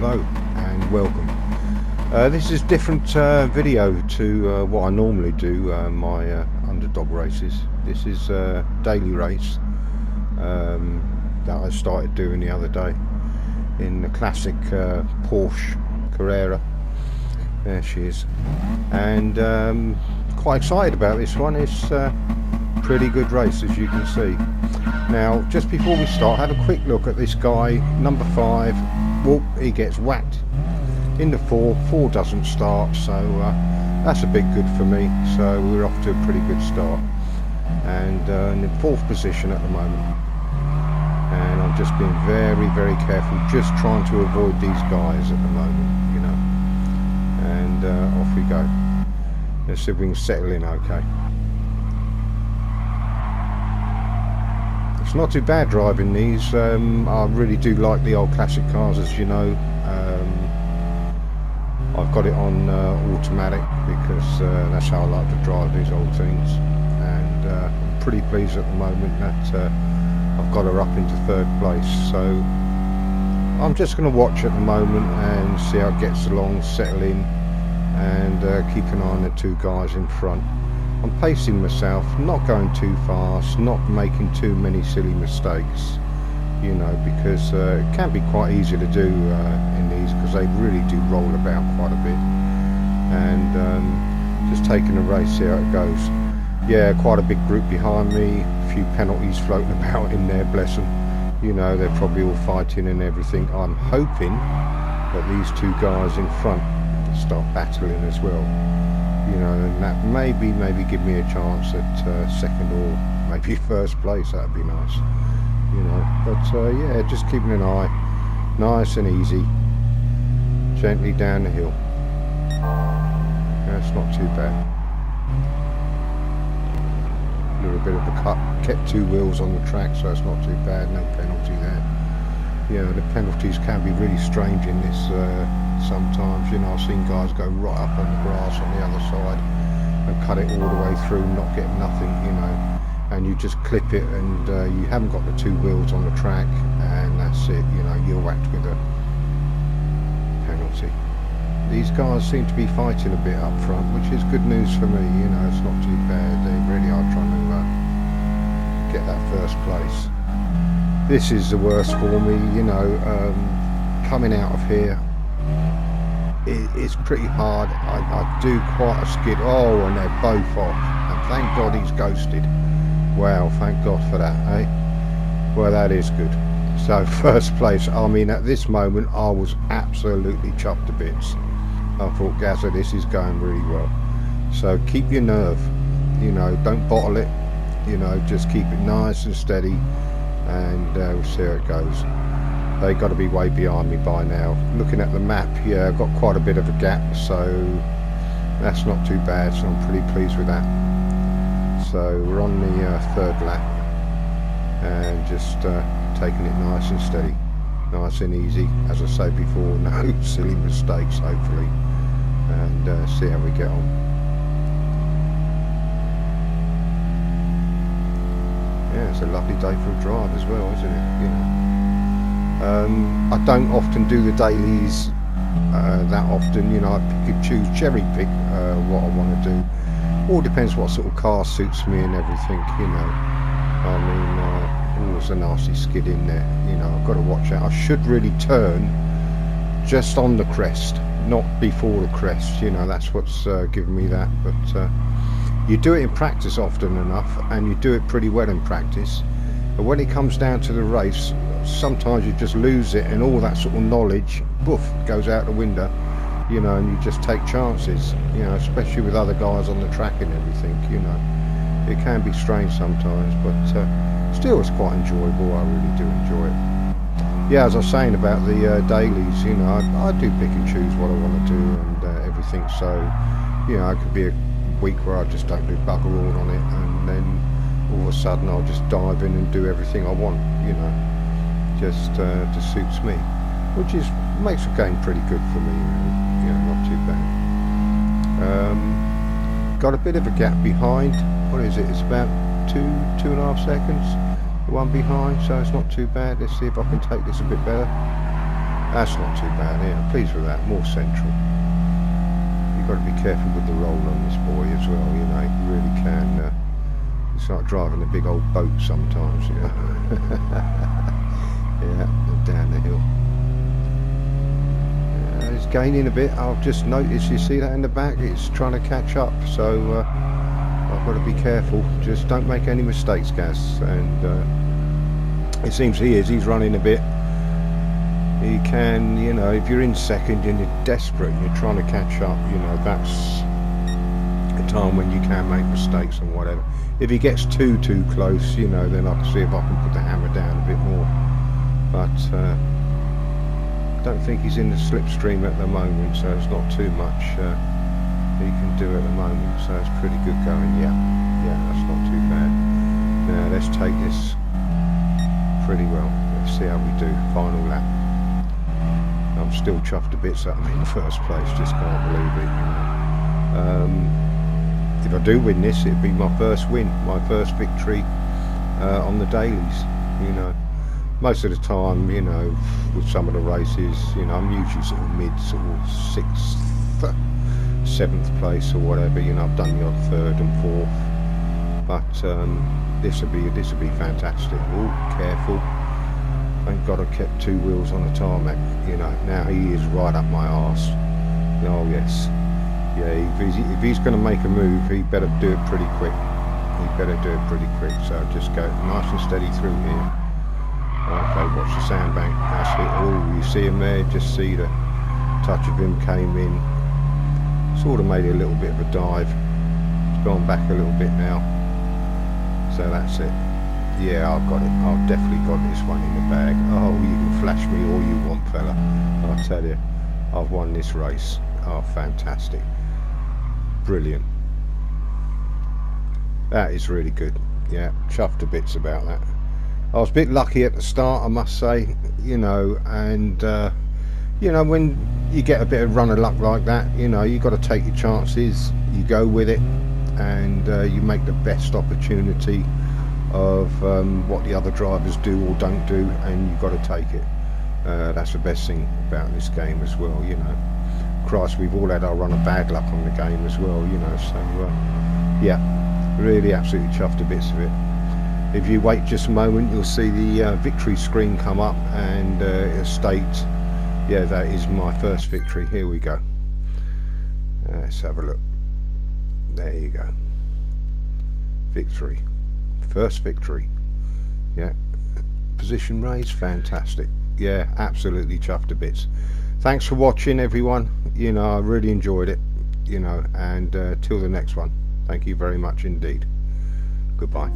Hello and welcome. This is different video to what I normally do, my underdog races. This is a daily race that I started doing the other day in the classic Porsche Carrera. There she is, and quite excited about this one. It's a pretty good race, as you can see. Now, just before we start, have a quick look at this guy, number 5. Whoop, he gets whacked in the 4 doesn't start, so that's a bit good for me. So we're off to a pretty good start, and in the 4th position at the moment, and I'm just being very careful, just trying to avoid these guys at the moment, you know. And off we go. Let's see if we can settle in okay. It's not too bad driving these. I really do like the old classic cars, as you know. I've got it on automatic because that's how I like to drive these old things, and I'm pretty pleased at the moment that I've got her up into 3rd place. So I'm just going to watch at the moment and see how it gets along, settle in, and keep an eye on the 2 guys in front. I'm pacing myself, not going too fast, not making too many silly mistakes, you know, because it can be quite easy to do in these, because they really do roll about quite a bit. And just taking a race, see how it goes. Yeah, quite a big group behind me, a few penalties floating about in there, bless them. You know, they're probably all fighting and everything. I'm hoping that these 2 guys in front start battling as well. You know, and that maybe give me a chance at 2nd or maybe 1st place. That'd be nice, you know. But yeah, just keeping an eye, nice and easy, gently down the hill. That's not too bad. A little bit of a cut, kept 2 wheels on the track, so it's not too bad. No penalty there. You know, the penalties can be really strange in this sometimes. You know, I've seen guys go right up on the grass on the other side and cut it all the way through, not get nothing, you know, and you just clip it, and you haven't got the 2 wheels on the track, and that's it, you know, you're whacked with a penalty. These guys seem to be fighting a bit up front, which is good news for me. You know, it's not too bad. They really are trying to get that 1st place. This is the worst for me, you know. Coming out of here, it's pretty hard. I do quite a skid. Oh, and they're both off, and thank God he's ghosted. Wow, thank God for that, eh? Well, that is good. So 1st place. I mean, at this moment I was absolutely chopped to bits. I thought, Gazza, this is going really well. So keep your nerve, you know, don't bottle it, you know, just keep it nice and steady, and we'll see how it goes. They got to be way behind me by now. Looking at the map, yeah, I've got quite a bit of a gap, so that's not too bad, so I'm pretty pleased with that. So we're on the 3rd lap, and just taking it nice and steady, nice and easy, as I say before, no silly mistakes hopefully, and see how we get on. Yeah, it's a lovely day for a drive as well, isn't it? You know, I don't often do the dailies that often, you know. I pick and choose, cherry pick what I want to do. All depends what sort of car suits me and everything, you know. I mean, always a nasty skid in there, you know. I've got to watch out. I should really turn just on the crest, not before the crest, you know. That's what's given me that. But you do it in practice often enough, and you do it pretty well in practice, but when it comes down to the race, sometimes you just lose it, and all that sort of knowledge, poof, goes out the window, you know, and you just take chances, you know, especially with other guys on the track and everything, you know. It can be strange sometimes, but still it's quite enjoyable. I really do enjoy it. Yeah, as I was saying about the dailies, you know, I do pick and choose what I want to do and everything, so, you know, it could be a week where I just don't do bugger all on it, and then all of a sudden I'll just dive in and do everything I want, you know, just suits me, which makes the game pretty good for me, really. You know, not too bad. Got a bit of a gap behind. What is it? It's about 2.5 seconds, the one behind, so it's not too bad. Let's see if I can take this a bit better. That's not too bad. Yeah, pleased with that. More central. You've got to be careful with the roll on this boy as well. You know, you really can. It's like driving a big old boat sometimes. You know. Yeah, down the hill. It's gaining a bit. I've just noticed. You see that in the back? It's trying to catch up. So I've got to be careful. Just don't make any mistakes, Gaz. And it seems he is. He's running a bit. He can, you know, if you're in second and you're desperate and you're trying to catch up, you know, that's a time when you can make mistakes and whatever. If he gets too close, you know, then I can see if I can put the hammer down a bit more. But I don't think he's in the slipstream at the moment, so it's not too much he can do at the moment. So it's pretty good going. Yeah, that's not too bad. Now let's take this pretty well. Let's see how we do. Final lap. I'm still chuffed to bits that I'm in first place, just can't believe it, you know. If I do win this, it'd be my first win, my first victory on the dailies, you know. Most of the time, you know, with some of the races, you know, I'm usually sort of mid, sort of 6th, 7th place or whatever, you know. I've done the odd 3rd and 4th, but this would be fantastic. Oh, careful. Thank God I kept 2 wheels on the tarmac, you know. Now he is right up my arse. Oh yes. Yeah, if he's going to make a move, he better do it pretty quick. So just go nice and steady through here. Okay, watch the sandbank. That's it. Oh, you see him there? Just see the touch of him came in. Sort of made it a little bit of a dive. It's gone back a little bit now. So that's it. Yeah, I've got it. I've definitely got this one in the bag. Oh, you can flash me all you want, fella. I'll tell you, I've won this race. Oh, fantastic. Brilliant. That is really good. Yeah, chuffed to bits about that. I was a bit lucky at the start, I must say, you know, and, you know, when you get a bit of run of luck like that, you know, you've got to take your chances, you go with it, and you make the best opportunity of what the other drivers do or don't do, and you've got to take it. That's the best thing about this game as well, you know. Christ, we've all had our run of bad luck on the game as well, you know, so yeah, really absolutely chuffed to bits of it. If you wait just a moment, you'll see the victory screen come up, and it'll state, yeah, that is my first victory. Here we go. Let's have a look. There you go. Victory. First victory. Yeah. Position raised. Fantastic. Yeah, absolutely chuffed to bits. Thanks for watching, everyone. You know, I really enjoyed it. You know, and till the next one. Thank you very much indeed. Goodbye.